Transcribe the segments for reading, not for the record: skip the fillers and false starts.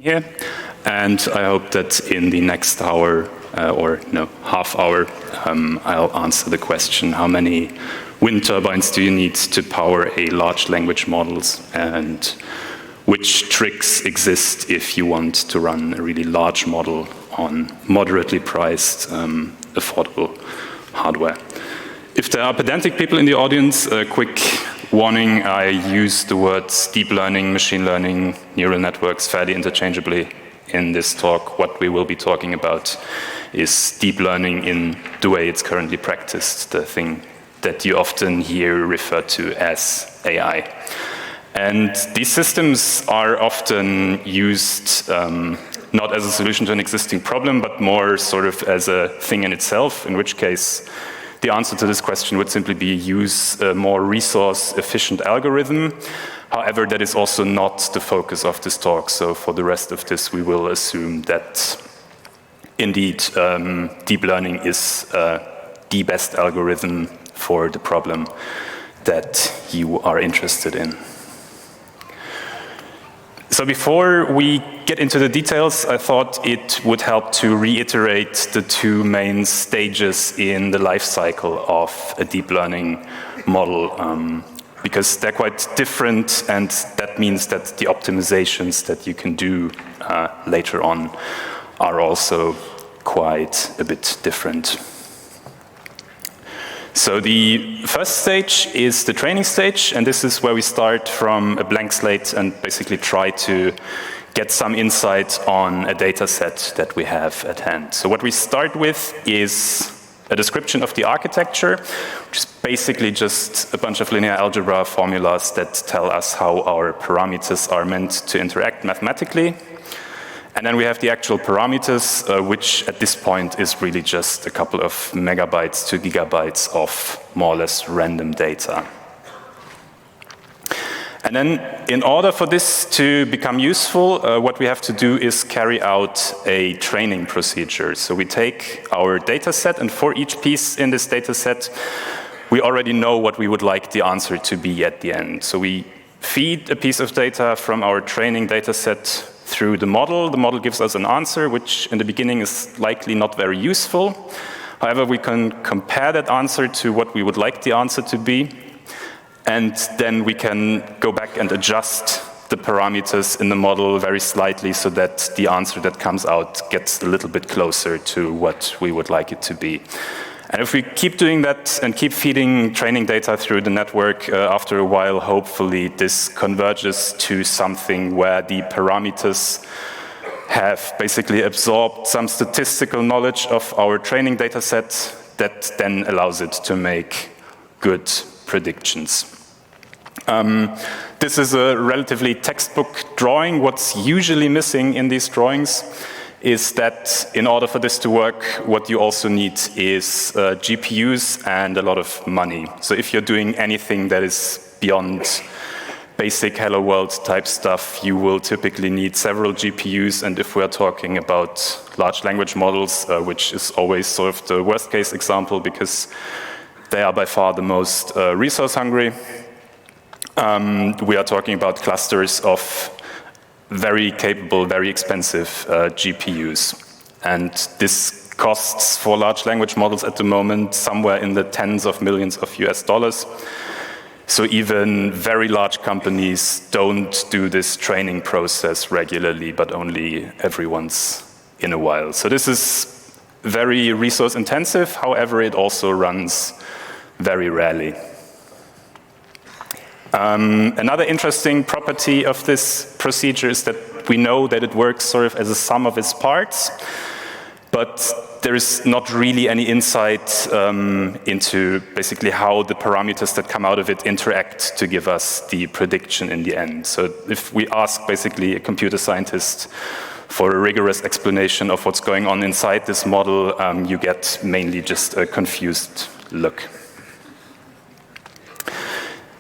here. And I hope that in the next hour, half hour, I'll answer the question, how many wind turbines do you need to power a large language models, and which tricks exist if you want to run a really large model on moderately priced, affordable hardware. If there are pedantic people in the audience, a quick warning, I use the words deep learning, machine learning, neural networks fairly interchangeably in this talk. What we will be talking about is deep learning in the way it's currently practiced, the thing that you often hear referred to as AI. And these systems are often used not as a solution to an existing problem, but more sort of as a thing in itself, in which case the answer to this question would simply be use a more resource-efficient algorithm. However, that is also not the focus of this talk. So for the rest of this, we will assume that indeed deep learning is the best algorithm for the problem that you are interested in. So before we get into the details, I thought it would help to reiterate the two main stages in the life cycle of a deep learning model, because they're quite different, and that means that the optimizations that you can do later on are also quite a bit different. So the first stage is the training stage, and this is where we start from a blank slate and basically try to get some insight on a data set that we have at hand. So what we start with is a description of the architecture, which is basically just a bunch of linear algebra formulas that tell us how our parameters are meant to interact mathematically. And then we have the actual parameters, which at this point is really just a couple of megabytes to gigabytes of more or less random data. And then in order for this to become useful, what we have to do is carry out a training procedure. So we take our data set, and for each piece in this data set, we already know what we would like the answer to be at the end. So we feed a piece of data from our training data set through the model. The model gives us an answer, which in the beginning is likely not very useful. However, we can compare that answer to what we would like the answer to be, and then we can go back and adjust the parameters in the model very slightly so that the answer that comes out gets a little bit closer to what we would like it to be. And if we keep doing that and keep feeding training data through the network, after a while, hopefully this converges to something where the parameters have basically absorbed some statistical knowledge of our training data set that then allows it to make good predictions. This is a relatively textbook drawing. What's usually missing in these drawings is that in order for this to work, what you also need is GPUs and a lot of money. So if you're doing anything that is beyond basic Hello World type stuff, you will typically need several GPUs. And if we're talking about large language models, which is always sort of the worst case example because they are by far the most resource hungry, we are talking about clusters of very capable, very expensive GPUs. And this costs for large language models at the moment somewhere in the tens of millions of US dollars. So even very large companies don't do this training process regularly, but only every once in a while. So this is very resource intensive. However, it also runs very rarely. Another interesting property of this procedure is that we know that it works sort of as a sum of its parts, but there is not really any insight into basically how the parameters that come out of it interact to give us the prediction in the end. So if we ask basically a computer scientist for a rigorous explanation of what's going on inside this model, you get mainly just a confused look.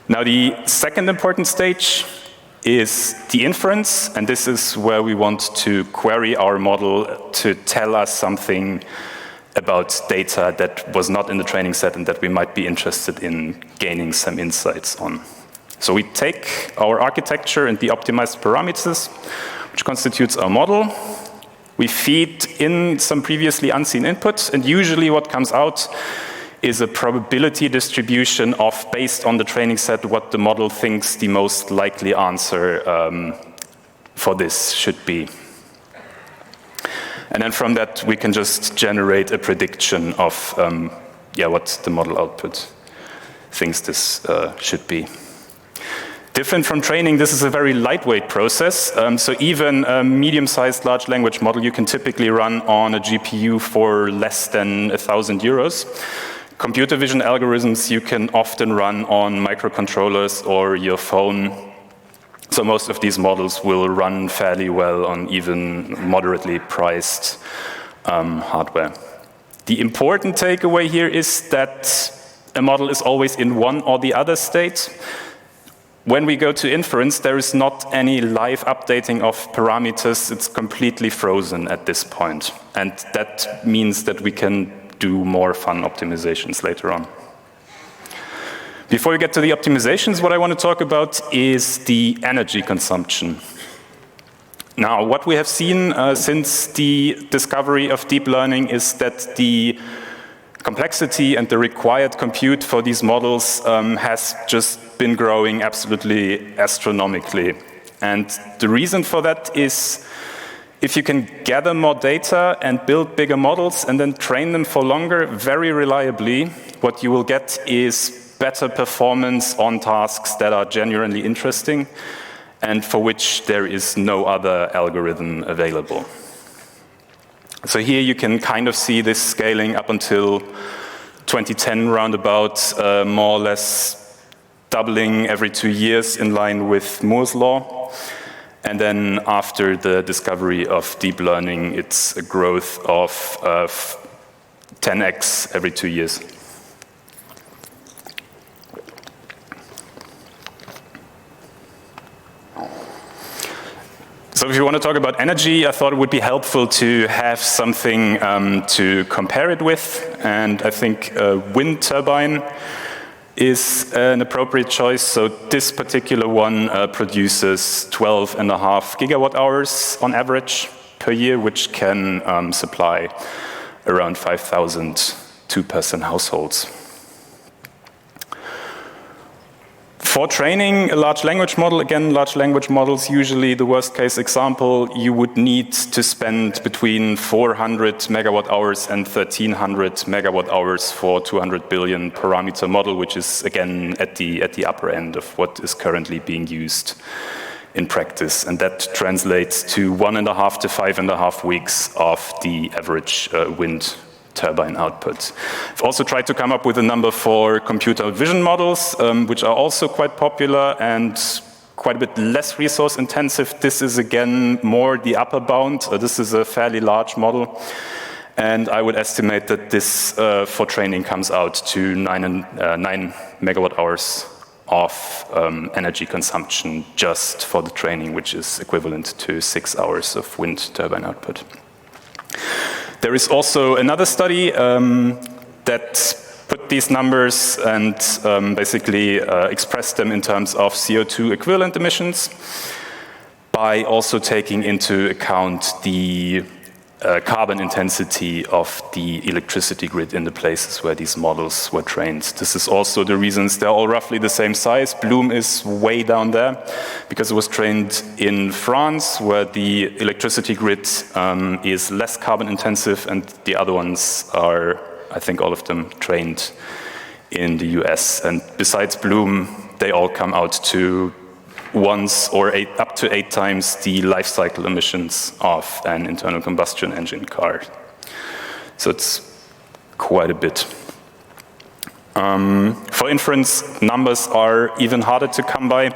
Now, the second important stage is the inference, and this is where we want to query our model to tell us something about data that was not in the training set and that we might be interested in gaining some insights on. So we take our architecture and the optimized parameters, which constitutes our model. We feed in some previously unseen inputs, and usually what comes out is a probability distribution of, based on the training set, what the model thinks the most likely answer for this should be. And then from that, we can just generate a prediction of what the model output thinks this should be. Different from training, this is a very lightweight process. So even a medium-sized large language model you can typically run on a GPU for less than €1,000. Computer vision algorithms you can often run on microcontrollers or your phone. So most of these models will run fairly well on even moderately priced hardware. The important takeaway here is that a model is always in one or the other state. When we go to inference, there is not any live updating of parameters. It's completely frozen at this point. And that means that we can do more fun optimizations later on. Before we get to the optimizations, what I want to talk about is the energy consumption. Now, what we have seen since the discovery of deep learning is that the complexity and the required compute for these models has just been growing absolutely astronomically. And the reason for that is if you can gather more data and build bigger models and then train them for longer very reliably, what you will get is better performance on tasks that are genuinely interesting and for which there is no other algorithm available. So here you can kind of see this scaling up until 2010 roundabout, more or less doubling every 2 years in line with Moore's law. And then after the discovery of deep learning, it's a growth of 10x every 2 years. So if you want to talk about energy, I thought it would be helpful to have something to compare it with. And I think a wind turbine is an appropriate choice. So this particular one produces 12.5 gigawatt hours on average per year, which can supply around 5,000 two-person households. For training a large language model, again, large language models, usually the worst case example, you would need to spend between 400 megawatt hours and 1,300 megawatt hours for 200 billion parameter model, which is, again, at the upper end of what is currently being used in practice. And that translates to 1.5 to 5.5 weeks of the average wind turbine output. I've also tried to come up with a number for computer vision models, which are also quite popular and quite a bit less resource intensive. This is again more the upper bound. This is a fairly large model. And I would estimate that this for training comes out to 9 megawatt hours of energy consumption just for the training, which is equivalent to 6 hours of wind turbine output. There is also another study that put these numbers and basically expressed them in terms of CO2 equivalent emissions by also taking into account the carbon intensity of the electricity grid in the places where these models were trained. This is also the reasons they're all roughly the same size. Bloom is way down there because it was trained in France, where the electricity grid is less carbon intensive, and the other ones are, I think all of them, trained in the US. And besides Bloom, they all come out to once or up to 8 times the life cycle emissions of an internal combustion engine car. So it's quite a bit. For inference, numbers are even harder to come by.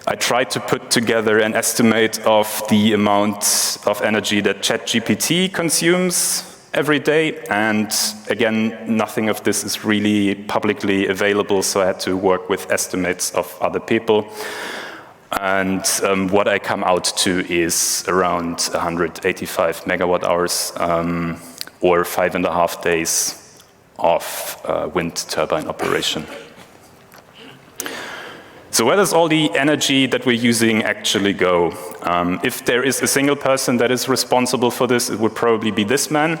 I tried to put together an estimate of the amount of energy that ChatGPT consumes every day, and again, nothing of this is really publicly available, so I had to work with estimates of other people. And what I come out to is around 185 megawatt hours, or 5.5 days of wind turbine operation. So where does all the energy that we're using actually go? If there is a single person that is responsible for this, it would probably be this man.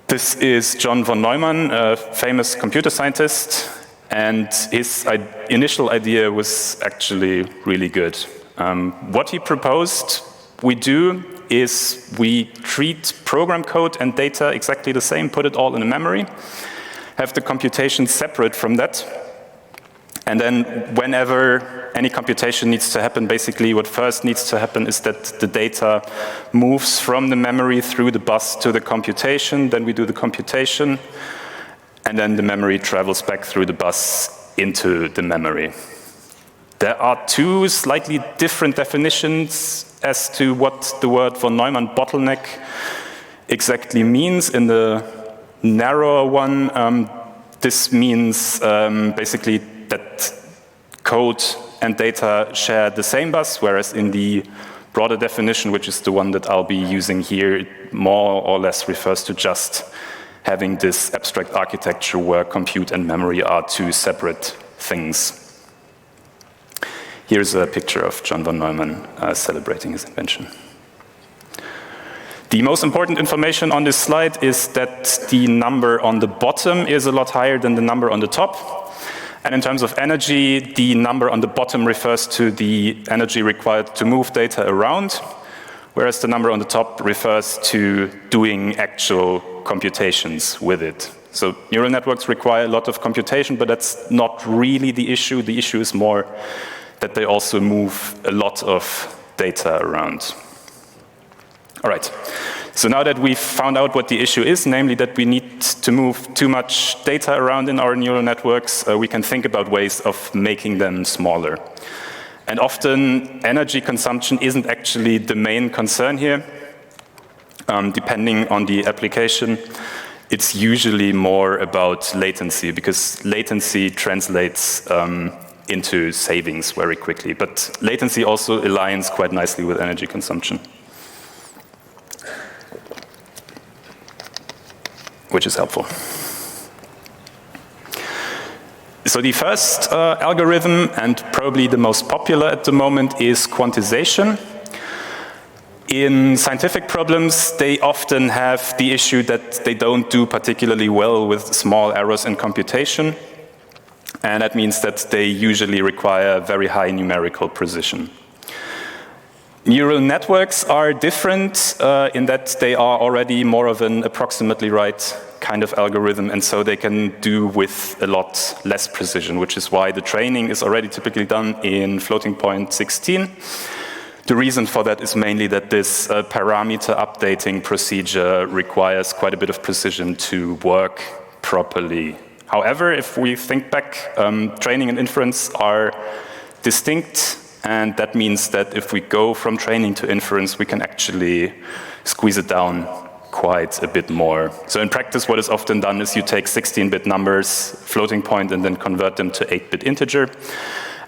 This is John von Neumann, a famous computer scientist, and his initial idea was actually really good. What he proposed we do is we treat program code and data exactly the same, put it all in a memory, have the computation separate from that, and then whenever any computation needs to happen, basically what first needs to happen is that the data moves from the memory through the bus to the computation, then we do the computation, and then the memory travels back through the bus into the memory. There are two slightly different definitions as to what the word von Neumann bottleneck exactly means. In the narrower one, this means basically that code and data share the same bus, whereas in the broader definition, which is the one that I'll be using here, it more or less refers to just having this abstract architecture where compute and memory are two separate things. Here's a picture of John von Neumann celebrating his invention. The most important information on this slide is that the number on the bottom is a lot higher than the number on the top. And in terms of energy, the number on the bottom refers to the energy required to move data around, whereas the number on the top refers to doing actual computations with it. So neural networks require a lot of computation, but that's not really the issue. The issue is more that they also move a lot of data around. All right, so now that we've found out what the issue is, namely that we need to move too much data around in our neural networks, we can think about ways of making them smaller. And often energy consumption isn't actually the main concern here. Depending on the application, it's usually more about latency, because latency translates into savings very quickly. But latency also aligns quite nicely with energy consumption, which is helpful. So the first algorithm, and probably the most popular at the moment, is quantization. In scientific problems, they often have the issue that they don't do particularly well with small errors in computation. And that means that they usually require very high numerical precision. Neural networks are different in that they are already more of an approximately right kind of algorithm, and so they can do with a lot less precision, which is why the training is already typically done in floating point 16. The reason for that is mainly that this parameter updating procedure requires quite a bit of precision to work properly. However, if we think back, training and inference are distinct, and that means that if we go from training to inference, we can actually squeeze it down quite a bit more. So in practice, what is often done is you take 16-bit numbers, floating point, and then convert them to 8-bit integer.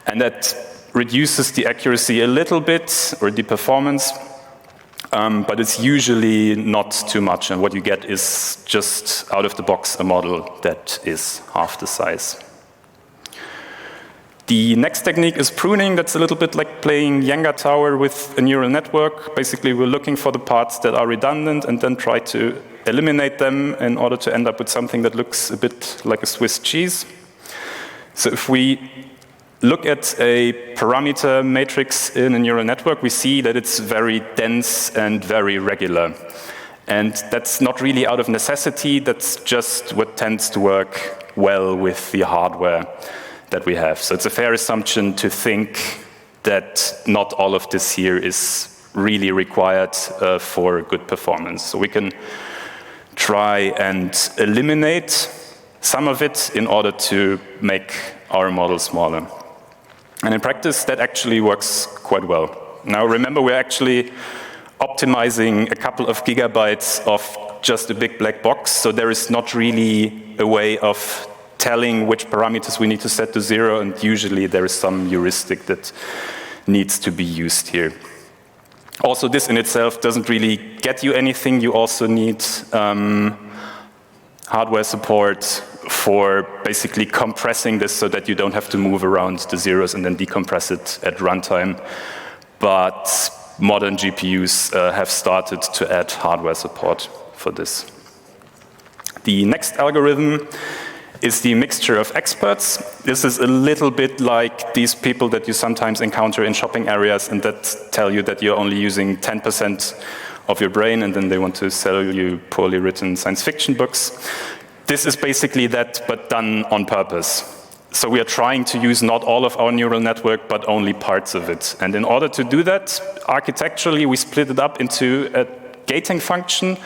And that reduces the accuracy a little bit, or the performance, but it's usually not too much. And what you get is just out of the box a model that is half the size. The next technique is pruning. That's a little bit like playing Jenga tower with a neural network. Basically, we're looking for the parts that are redundant and then try to eliminate them in order to end up with something that looks a bit like a Swiss cheese. So if we look at a parameter matrix in a neural network, we see that it's very dense and very regular. And that's not really out of necessity. That's just what tends to work well with the hardware that we have. So it's a fair assumption to think that not all of this here is really required for good performance. So we can try and eliminate some of it in order to make our model smaller. And in practice, that actually works quite well. Now remember, we're actually optimizing a couple of gigabytes of just a big black box, so there is not really a way of telling which parameters we need to set to 0, and usually there is some heuristic that needs to be used here. Also, this in itself doesn't really get you anything. You also need hardware support for basically compressing this so that you don't have to move around the zeros and then decompress it at runtime. But modern GPUs have started to add hardware support for this. The next algorithm is the mixture of experts. This is a little bit like these people that you sometimes encounter in shopping areas and that tell you that you're only using 10% of your brain, and then they want to sell you poorly written science fiction books. This is basically that, but done on purpose. So we are trying to use not all of our neural network, but only parts of it. And in order to do that, architecturally, we split it up into a gating function,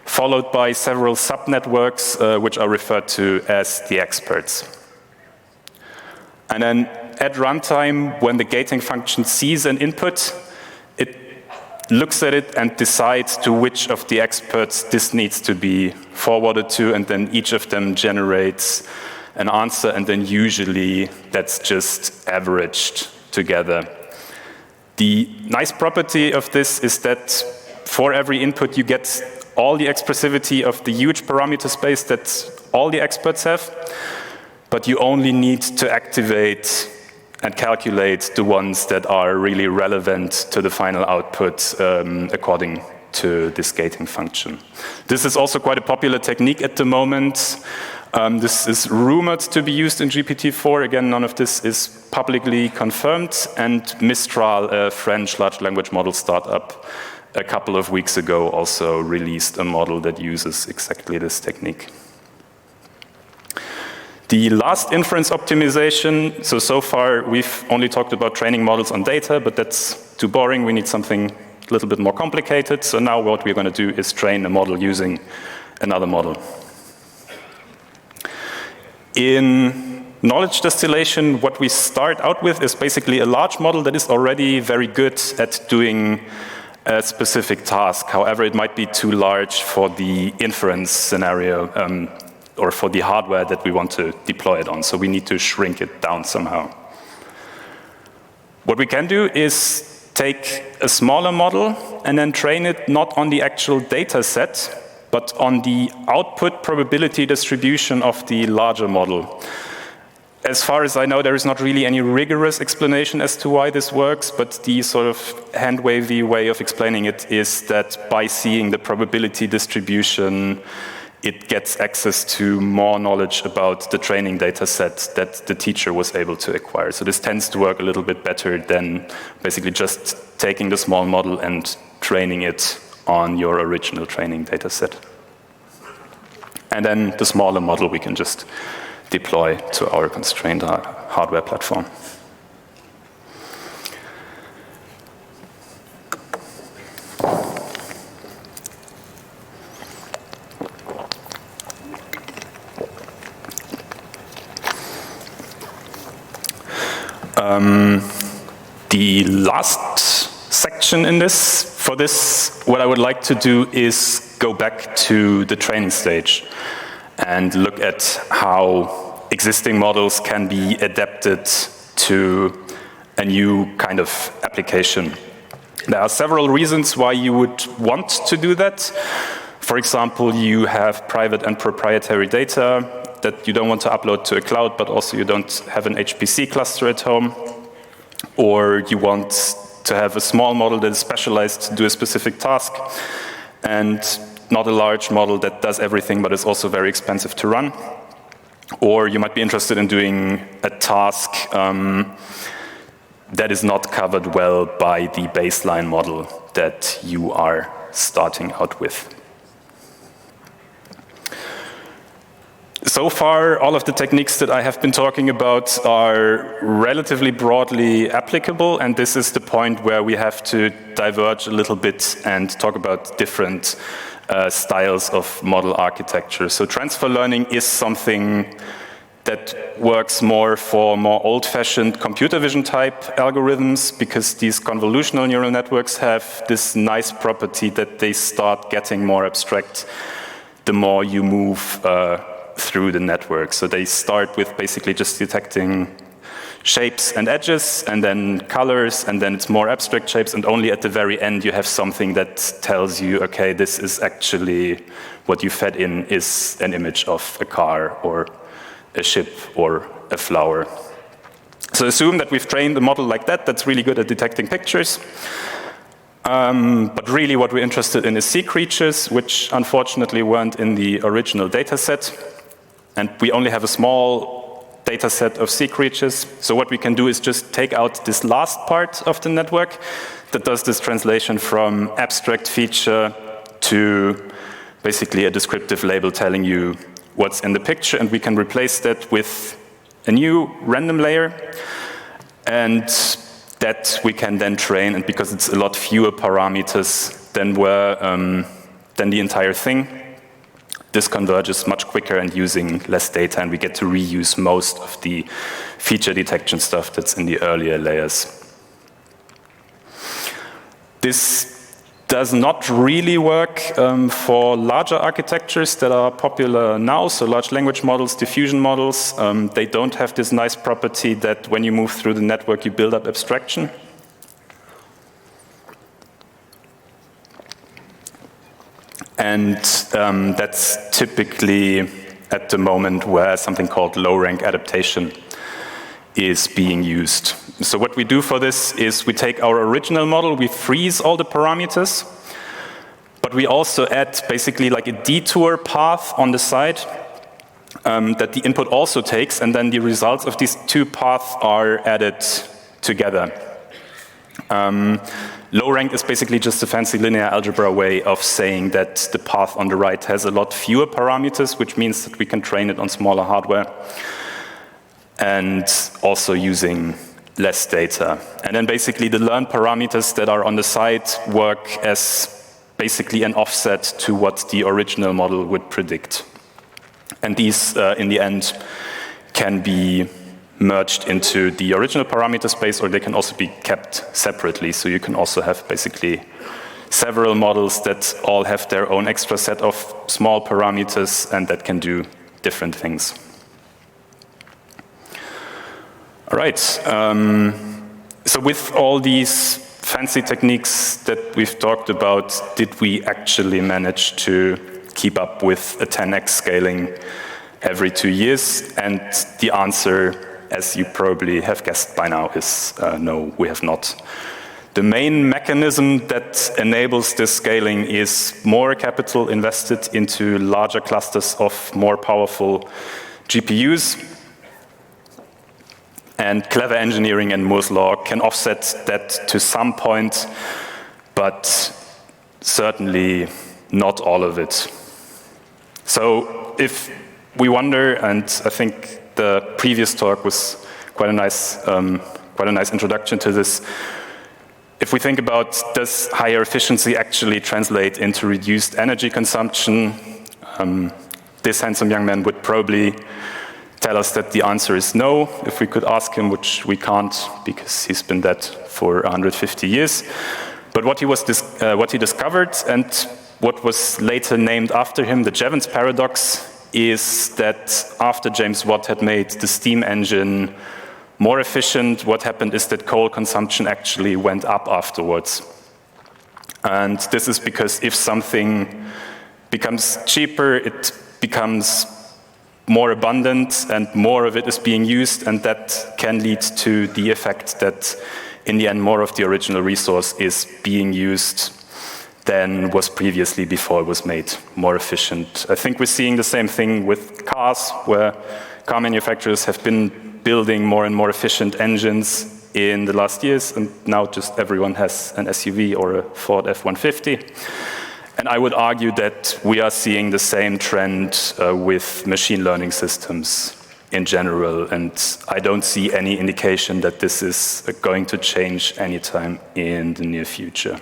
followed by several subnetworks, which are referred to as the experts. And then at runtime, when the gating function sees an input, it looks at it and decides to which of the experts this needs to be forwarded to, and then each of them generates an answer, and then usually that's just averaged together. The nice property of this is that for every input you get all the expressivity of the huge parameter space that all the experts have, but you only need to activate and calculate the ones that are really relevant to the final output according to this gating function. This is also quite a popular technique at the moment. This is rumored to be used in GPT-4. Again, none of this is publicly confirmed. And Mistral, a French large language model startup, a couple of weeks ago also released a model that uses exactly this technique. The last inference optimization, so far we've only talked about training models on data, but that's too boring. We need something a little bit more complicated. So now what we're going to do is train a model using another model. In knowledge distillation, what we start out with is basically a large model that is already very good at doing a specific task. However, it might be too large for the inference scenario or for the hardware that we want to deploy it on. So we need to shrink it down somehow. What we can do is take a smaller model and then train it not on the actual data set, but on the output probability distribution of the larger model. As far as I know, there is not really any rigorous explanation as to why this works, but the sort of hand-wavy way of explaining it is that by seeing the probability distribution, it gets access to more knowledge about the training data set that the teacher was able to acquire. So this tends to work a little bit better than basically just taking the small model and training it on your original training data set. And then the smaller model we can just deploy to our constrained hardware platform. The last section in this, what I would like to do is go back to the training stage and look at how existing models can be adapted to a new kind of application. There are several reasons why you would want to do that. For example, you have private and proprietary data that you don't want to upload to a cloud, but also you don't have an HPC cluster at home. Or you want to have a small model that is specialized to do a specific task, and not a large model that does everything but is also very expensive to run. Or you might be interested in doing a task that is not covered well by the baseline model that you are starting out with. So far, all of the techniques that I have been talking about are relatively broadly applicable, and this is the point where we have to diverge a little bit and talk about different styles of model architecture. So transfer learning is something that works more for more old-fashioned computer vision type algorithms, because these convolutional neural networks have this nice property that they start getting more abstract the more you move through the network. So they start with basically just detecting shapes and edges, and then colors, and then it's more abstract shapes, and only at the very end you have something that tells you, okay, this is actually what you fed in is an image of a car or a ship or a flower. So assume that we've trained a model like that that's really good at detecting pictures. But really what we're interested in is sea creatures, which unfortunately weren't in the original data set. And we only have a small data set of sea creatures. So what we can do is just take out this last part of the network that does this translation from abstract feature to basically a descriptive label telling you what's in the picture, and we can replace that with a new random layer, and that we can then train, and because it's a lot fewer parameters than the entire thing, this converges much quicker and using less data, and we get to reuse most of the feature detection stuff that's in the earlier layers. This does not really work for larger architectures that are popular now, so large language models, diffusion models. They don't have this nice property that when you move through the network, you build up abstraction. And that's typically at the moment where something called low-rank adaptation is being used. So what we do for this is we take our original model, we freeze all the parameters, but we also add basically like a detour path on the side that the input also takes, and then the results of these two paths are added together. Low rank is basically just a fancy linear algebra way of saying that the path on the right has a lot fewer parameters, which means that we can train it on smaller hardware, and also using less data. And then basically the learned parameters that are on the side work as basically an offset to what the original model would predict. And these, in the end, can be merged into the original parameter space, or they can also be kept separately. So you can also have basically several models that all have their own extra set of small parameters and that can do different things. All right. So with all these fancy techniques that we've talked about, did we actually manage to keep up with a 10x scaling every 2 years? And the answer, as you probably have guessed by now, is no, we have not. The main mechanism that enables this scaling is more capital invested into larger clusters of more powerful GPUs. And clever engineering and Moore's law can offset that to some point, but certainly not all of it. So if we wonder, and I think the previous talk was quite a nice introduction to this. If we think about, does higher efficiency actually translate into reduced energy consumption? This handsome young man would probably tell us that the answer is no, if we could ask him, which we can't because he's been dead for 150 years. But what he discovered, and what was later named after him, the Jevons paradox, is that after James Watt had made the steam engine more efficient, what happened is that coal consumption actually went up afterwards. And this is because if something becomes cheaper, it becomes more abundant and more of it is being used, and that can lead to the effect that in the end more of the original resource is being used than was previously before it was made more efficient. I think we're seeing the same thing with cars, where car manufacturers have been building more and more efficient engines in the last years, and now just everyone has an SUV or a Ford F-150. And I would argue that we are seeing the same trend with machine learning systems in general, and I don't see any indication that this is going to change anytime in the near future.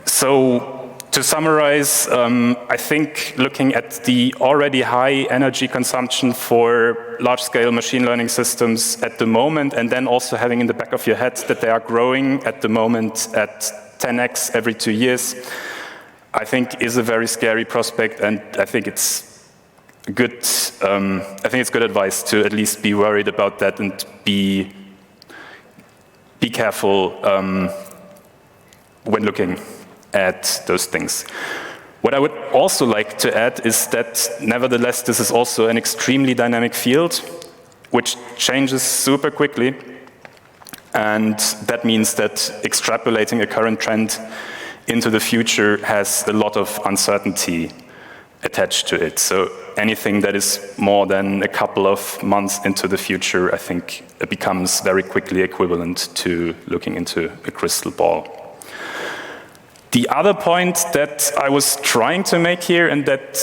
So to summarize, I think looking at the already high energy consumption for large-scale machine learning systems at the moment, and then also having in the back of your head that they are growing at the moment at 10x every 2 years, I think is a very scary prospect, and I think it's good. I think it's good advice to at least be worried about that and be careful when looking at those things. What I would also like to add is that, nevertheless, this is also an extremely dynamic field, which changes super quickly. And that means that extrapolating a current trend into the future has a lot of uncertainty attached to it. So anything that is more than a couple of months into the future, I think it becomes very quickly equivalent to looking into a crystal ball. The other point that I was trying to make here, and that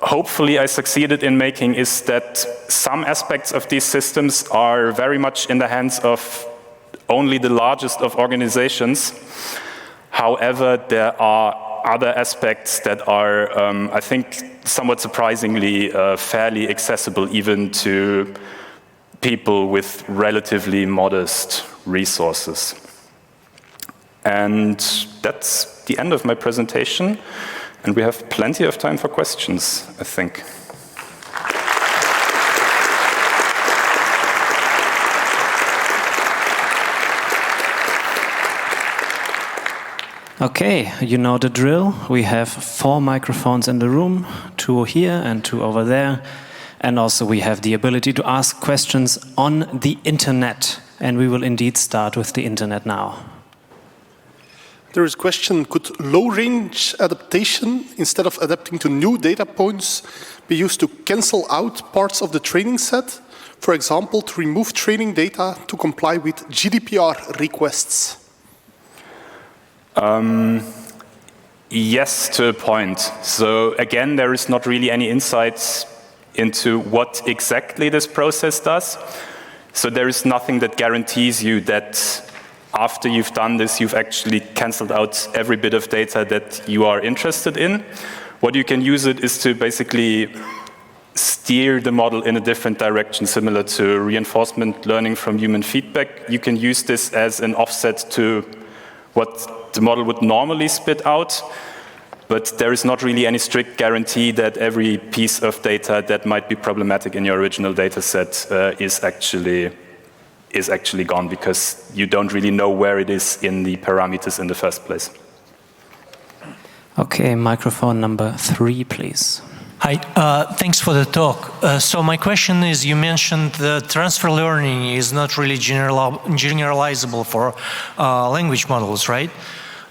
hopefully I succeeded in making, is that some aspects of these systems are very much in the hands of only the largest of organizations. However, there are other aspects that are, I think, somewhat surprisingly fairly accessible even to people with relatively modest resources. And that's the end of my presentation, and we have plenty of time for questions, I think. Okay, you know the drill. We have 4 microphones in the room, 2 here and 2 over there. And also we have the ability to ask questions on the internet. And we will indeed start with the internet now. There is a question, could low-range adaptation, instead of adapting to new data points, be used to cancel out parts of the training set? For example, to remove training data to comply with GDPR requests? Yes, to a point. So again, there is not really any insights into what exactly this process does. So there is nothing that guarantees you that after you've done this, you've actually canceled out every bit of data that you are interested in. What you can use it is to basically steer the model in a different direction, similar to reinforcement learning from human feedback. You can use this as an offset to what the model would normally spit out, but there is not really any strict guarantee that every piece of data that might be problematic in your original data set is actually gone, because you don't really know where it is in the parameters in the first place. Okay, microphone number 3, please. Hi, thanks for the talk. So my question is, you mentioned the transfer learning is not really generalizable for language models, right?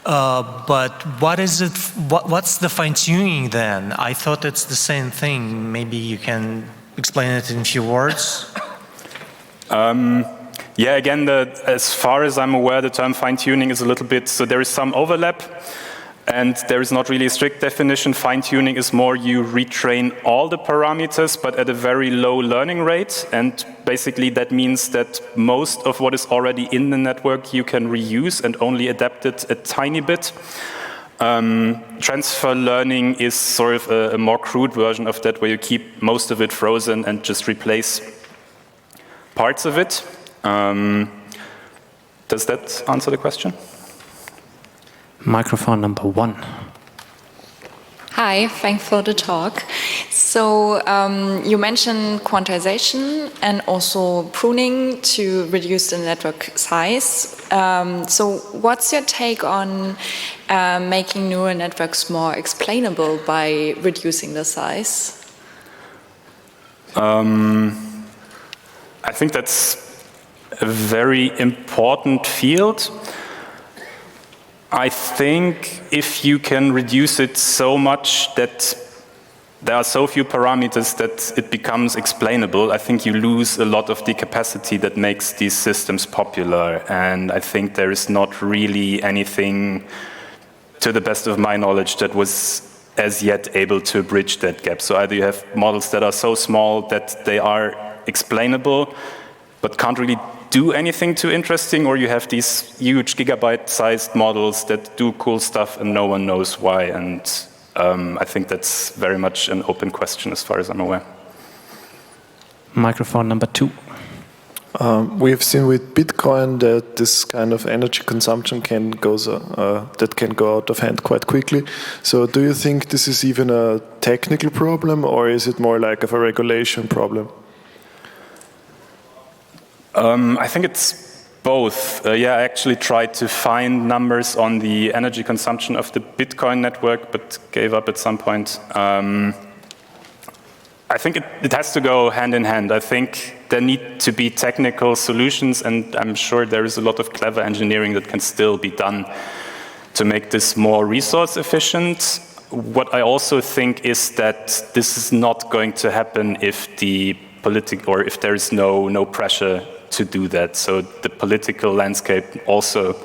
But what is it? What's the fine-tuning then? I thought it's the same thing. Maybe you can explain it in a few words. Yeah, again, as far as I'm aware, the term fine-tuning is a little bit, so there is some overlap, and there is not really a strict definition. Fine-tuning is more you retrain all the parameters, but at a very low learning rate, and basically that means that most of what is already in the network you can reuse and only adapt it a tiny bit. Transfer learning is sort of a more crude version of that, where you keep most of it frozen and just replace parts of it. Does that answer the question? Microphone number 1. Hi, thanks for the talk. So you mentioned quantization and also pruning to reduce the network size. So what's your take on making neural networks more explainable by reducing the size? I think that's a very important field. I think if you can reduce it so much that there are so few parameters that it becomes explainable, I think you lose a lot of the capacity that makes these systems popular. And I think there is not really anything, to the best of my knowledge, that was as yet able to bridge that gap. So either you have models that are so small that they are explainable, but can't really do anything too interesting, or you have these huge gigabyte-sized models that do cool stuff and no one knows why. And I think that's very much an open question as far as I'm aware. Microphone number 2. We have seen with Bitcoin that this kind of energy consumption can go out of hand quite quickly. So do you think this is even a technical problem, or is it more like of a regulation problem? I think it's Both. Yeah, I actually tried to find numbers on the energy consumption of the Bitcoin network, but gave up at some point. I think it has to go hand in hand. I think there need to be technical solutions, and I'm sure there is a lot of clever engineering that can still be done to make this more resource efficient. What I also think is that this is not going to happen if if there is no pressure to do that. So the political landscape also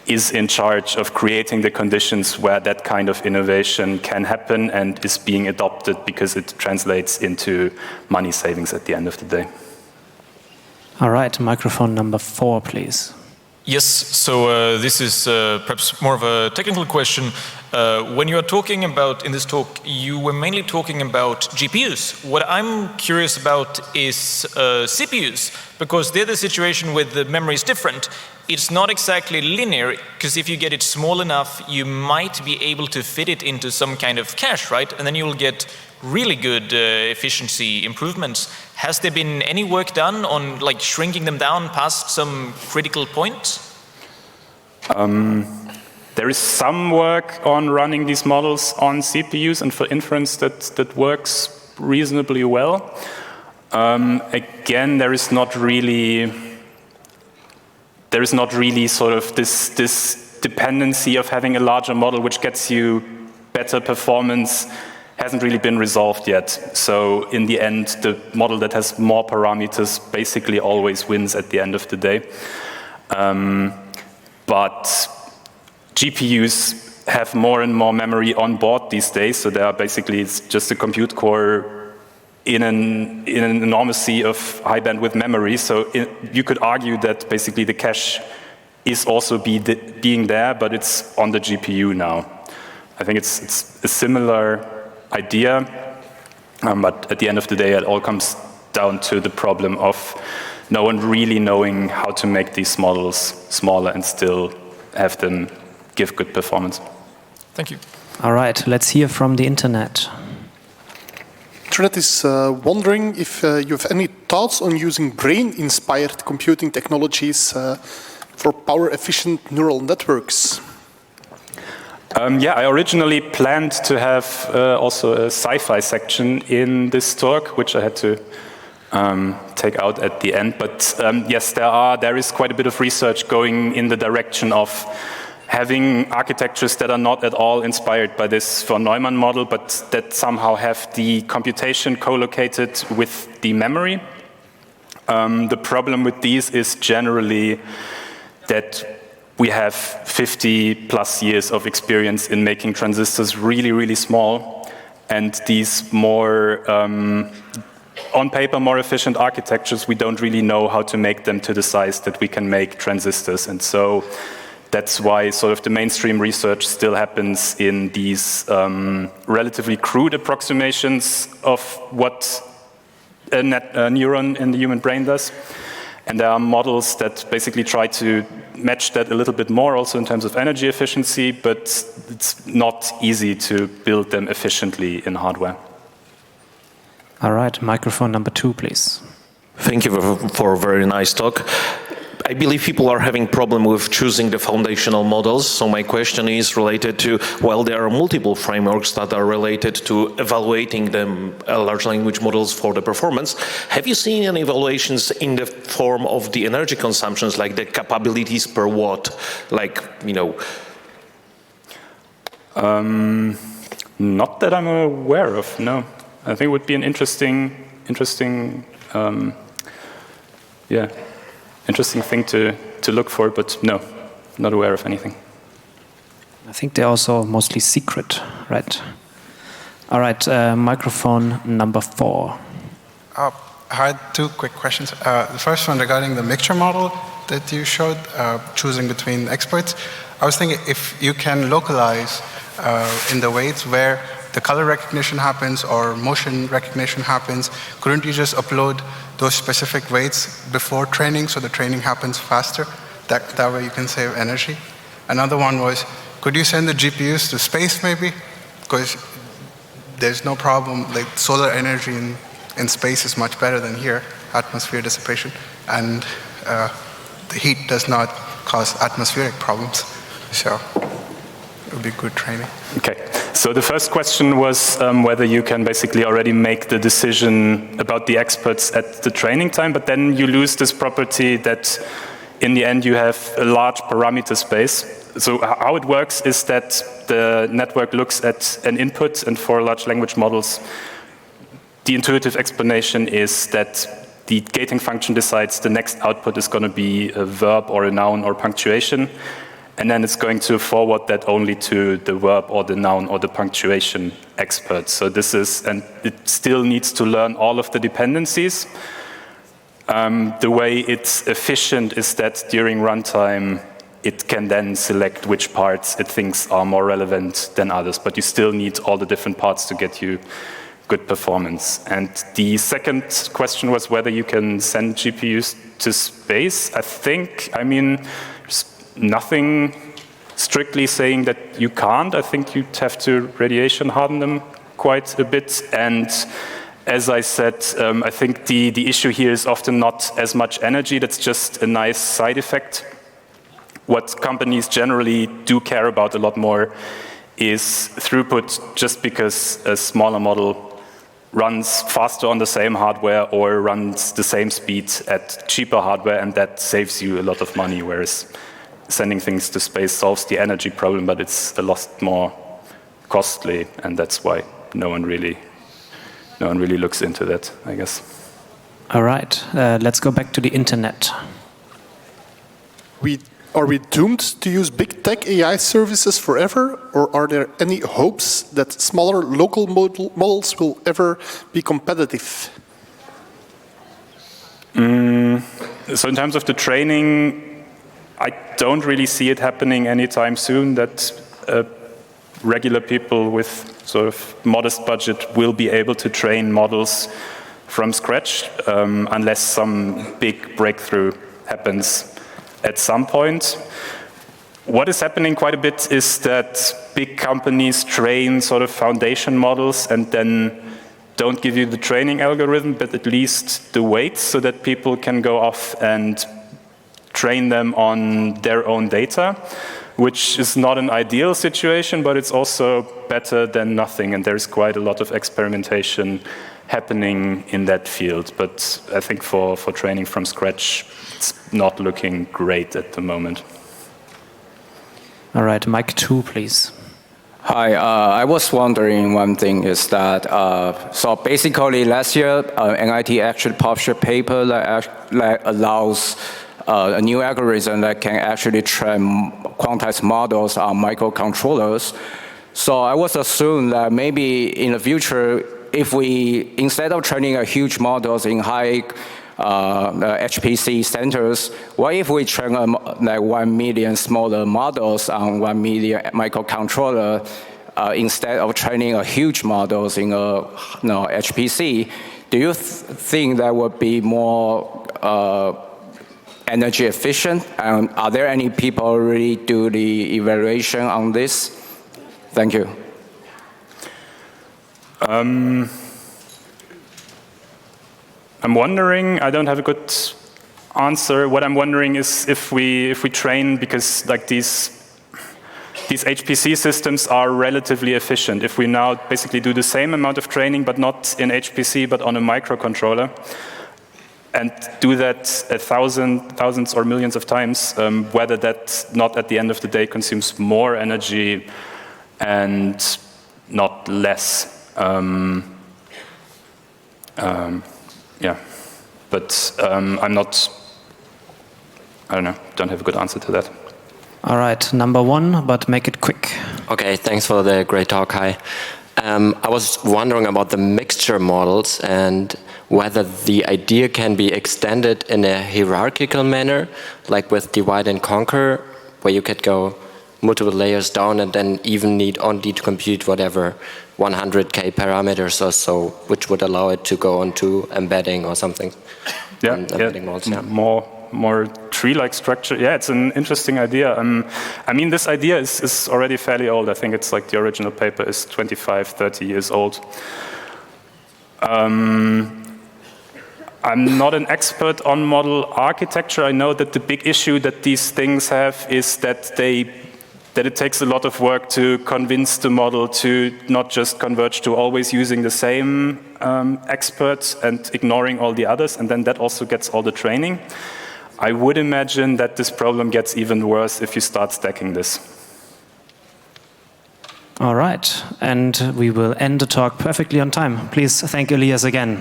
is in charge of creating the conditions where that kind of innovation can happen and is being adopted because it translates into money savings at the end of the day. All right, microphone number 4, please. Yes, so this is perhaps more of a technical question. When you are talking about, in this talk, you were mainly talking about GPUs. What I'm curious about is CPUs, because there the situation with the memory is different. It's not exactly linear, because if you get it small enough, you might be able to fit it into some kind of cache, right? And then you'll get really good efficiency improvements. Has there been any work done on like shrinking them down past some critical point? There is some work on running these models on CPUs and for inference that works reasonably well. Again, there is not really sort of this dependency of having a larger model which gets you better performance. Hasn't really been resolved yet. So in the end, the model that has more parameters basically always wins at the end of the day. But GPUs have more and more memory on board these days, so they are basically, it's just a compute core in an enormous sea of high bandwidth memory. So you could argue that basically the cache is also being there, but it's on the GPU now. I think it's a similar idea, but at the end of the day, it all comes down to the problem of no one really knowing how to make these models smaller and still have them give good performance. Thank you. All right, let's hear from the internet. Internet is wondering if you have any thoughts on using brain-inspired computing technologies for power-efficient neural networks. Yeah, I originally planned to have also a sci-fi section in this talk, which I had to take out at the end. But yes, there is quite a bit of research going in the direction of having architectures that are not at all inspired by this von Neumann model, but that somehow have the computation co-located with the memory. The problem with these is generally that we have 50 plus years of experience in making transistors really, really small, and these more, on paper, more efficient architectures, we don't really know how to make them to the size that we can make transistors. And so that's why sort of the mainstream research still happens in these relatively crude approximations of what a neuron in the human brain does. And there are models that basically try to match that a little bit more also in terms of energy efficiency, but it's not easy to build them efficiently in hardware. All right, microphone number 2, please. Thank you for a very nice talk. I believe people are having problem with choosing the foundational models. So my question is related to, well, there are multiple frameworks that are related to evaluating the large language models for the performance. Have you seen any evaluations in the form of the energy consumptions, like the capabilities per watt, like, you know? Not that I'm aware of, no. I think it would be an interesting thing to look for, but no, not aware of anything. I think they're also mostly secret, right? All right, microphone number 4. I had 2 quick questions. The first one regarding the mixture model that you showed, choosing between experts. I was thinking if you can localize in the weights where the color recognition happens or motion recognition happens, couldn't you just upload those specific weights before training so the training happens faster? That way you can save energy. Another one was, could you send the GPUs to space maybe? Because there's no problem, like solar energy in space is much better than here, atmosphere dissipation. And the heat does not cause atmospheric problems. So it would be good training. Okay, so the first question was whether you can basically already make the decision about the experts at the training time, but then you lose this property that in the end you have a large parameter space. So how it works is that the network looks at an input, and for large language models, the intuitive explanation is that the gating function decides the next output is going to be a verb or a noun or punctuation, and then it's going to forward that only to the verb or the noun or the punctuation expert. So this is, and it still needs to learn all of the dependencies. The way it's efficient is that during runtime, it can then select which parts it thinks are more relevant than others, but you still need all the different parts to get you good performance. And the second question was whether you can send GPUs to space. I mean, there's nothing strictly saying that you can't. I think you'd have to radiation harden them quite a bit. And as I said, I think the issue here is often not as much energy. That's just a nice side effect. What companies generally do care about a lot more is throughput, just because a smaller model runs faster on the same hardware or runs the same speed at cheaper hardware, and that saves you a lot of money, whereas sending things to space solves the energy problem, but it's a lot more costly, and that's why no one really looks into that, I guess. All right, let's go back to the internet. Are we doomed to use big tech AI services forever, or are there any hopes that smaller local models will ever be competitive? So in terms of the training, I don't really see it happening anytime soon, that regular people with sort of modest budget will be able to train models from scratch, unless some big breakthrough happens at some point. What is happening quite a bit is that big companies train sort of foundation models and then don't give you the training algorithm, but at least the weights, so that people can go off and train them on their own data, which is not an ideal situation, but it's also better than nothing. And there's quite a lot of experimentation happening in that field. But I think for training from scratch, it's not looking great at the moment. All right, mic 2, please. Hi, I was wondering one thing is that, so basically last year, MIT actually published a paper that allows a new algorithm that can actually train quantized models on microcontrollers. So I was assuming that maybe in the future, if we, instead of training a huge models in high HPC centers, what if we train like 1 million smaller models on 1 million microcontroller instead of training a huge models in a HPC? Do you think that would be more energy efficient? And are there any people already do the evaluation on this? Thank you. I'm wondering, I don't have a good answer. What I'm wondering is if we train, because like these HPC systems are relatively efficient. If we now basically do the same amount of training, but not in HPC, but on a microcontroller, and do that thousands or millions of times, whether that not at the end of the day consumes more energy and not less. Yeah, but I'm not, I don't know, don't have a good answer to that. All right, number 1, but make it quick. Okay, thanks for the great talk, Kai. I was wondering about the mixture models and whether the idea can be extended in a hierarchical manner, like with divide and conquer, where you could go multiple layers down and then even need only to compute whatever 100k parameters or so, which would allow it to go on to embedding or something. Yeah, embedding models, yeah. More tree-like structure. Yeah, it's an interesting idea. I mean, this idea is already fairly old. I think it's like the original paper is 25, 30 years old. I'm not an expert on model architecture. I know that the big issue that these things have is that it takes a lot of work to convince the model to not just converge to always using the same experts and ignoring all the others, and then that also gets all the training. I would imagine that this problem gets even worse if you start stacking this. All right, and we will end the talk perfectly on time. Please thank Elias again.